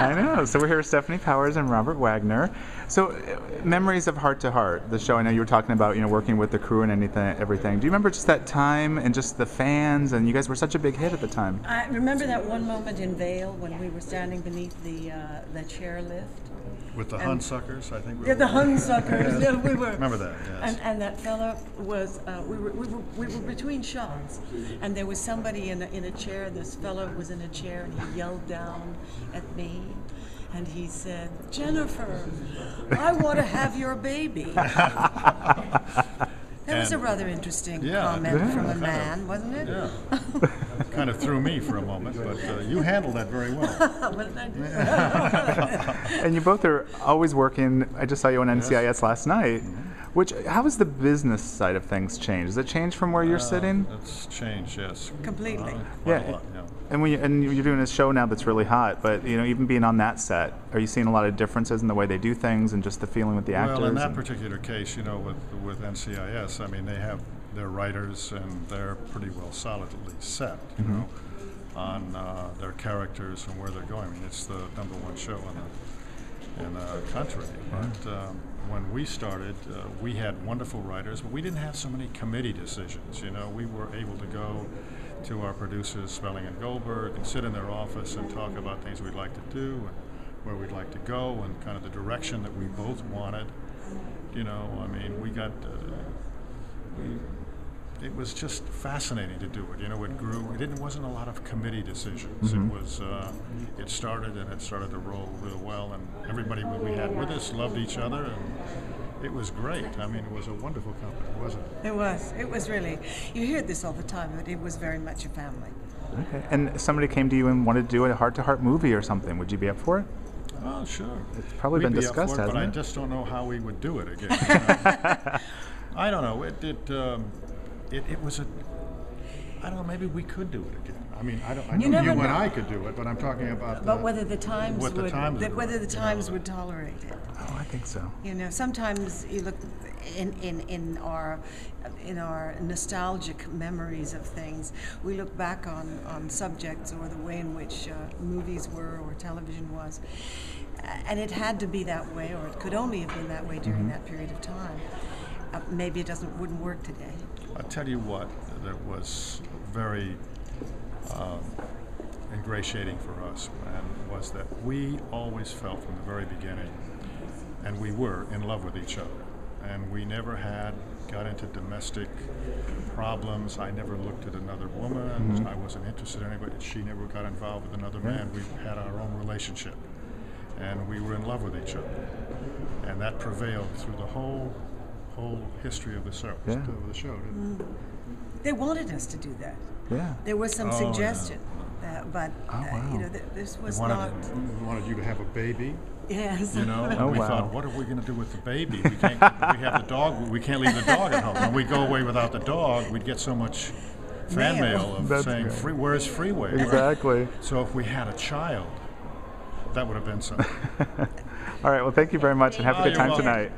I know. So we're here with Stefanie Powers and Robert Wagner. So, memories of Heart to Heart, the show. I know you were talking about, working with the crew and everything. Do you remember just that time and just the fans? And you guys were such a big hit at the time. I remember that one moment in Vail when we were standing beneath the chairlift. With the Hunsuckers, I think. The Hunsuckers. Yeah, we were. Remember that? Yes. And that fella was. We were between shots, and there was somebody in a chair. This fella was in a chair, and he yelled down at me, and he said, "Jennifer, I want to have your baby." That was a rather interesting comment from a man, wasn't it? Yeah. Kind of threw me for a moment, but you handled that very well. And you both are always working. I just saw you on NCIS last night. How has the business side of things changed? Has it changed from where you're sitting? It's changed, yes. Completely. Quite a lot, yeah. And you're doing a show now that's really hot, but even being on that set, are you seeing a lot of differences in the way they do things and just the feeling with the actors? Well, in that particular case, with NCIS, I mean, they have their writers and they're pretty well solidly set, on their characters and where they're going. I mean, it's the #1 show in the country. But when we started, we had wonderful writers, but we didn't have so many committee decisions. We were able to go to our producers, Spelling and Goldberg, and sit in their office and talk about things we'd like to do and where we'd like to go and kind of the direction that we both wanted. I mean, we got. It was just fascinating to do it. It grew. It wasn't a lot of committee decisions. It was. It started to roll real well, and everybody we had with us loved each other, and it was great. I mean, it was a wonderful company, wasn't it? It was. It was really. You hear this all the time, but it was very much a family. Okay. And somebody came to you and wanted to do a heart-to-heart movie or something. Would you be up for it? Oh, sure. It's probably been discussed, hasn't it? But I just don't know how we would do it again. I don't know. It was a. I don't know. Maybe we could do it again. I mean, I know you and I could do it, but I'm talking about. But whether the times would tolerate it. Oh, I think so. Sometimes you look in our nostalgic memories of things. We look back on subjects or the way in which movies were or television was, and it had to be that way, or it could only have been that way during that period of time. Maybe it wouldn't work today. I'll tell you what, that was very ingratiating for us, and was that we always felt from the very beginning, and we were in love with each other, and we never got into domestic problems. I never looked at another woman. I wasn't interested in anybody. She never got involved with another man. We had our own relationship, and we were in love with each other, and that prevailed through the whole history of the show. They wanted us to do that. Yeah. There was some suggestion, but this was not. We wanted you to have a baby. Yes. We thought, what are we going to do with the baby? We have the dog. We can't leave the dog at home. When we go away without the dog, we'd get so much fan mail of saying, "Where's Freeway?" Exactly. So if we had a child, that would have been something. All right. Well, thank you very much, and have a good time tonight.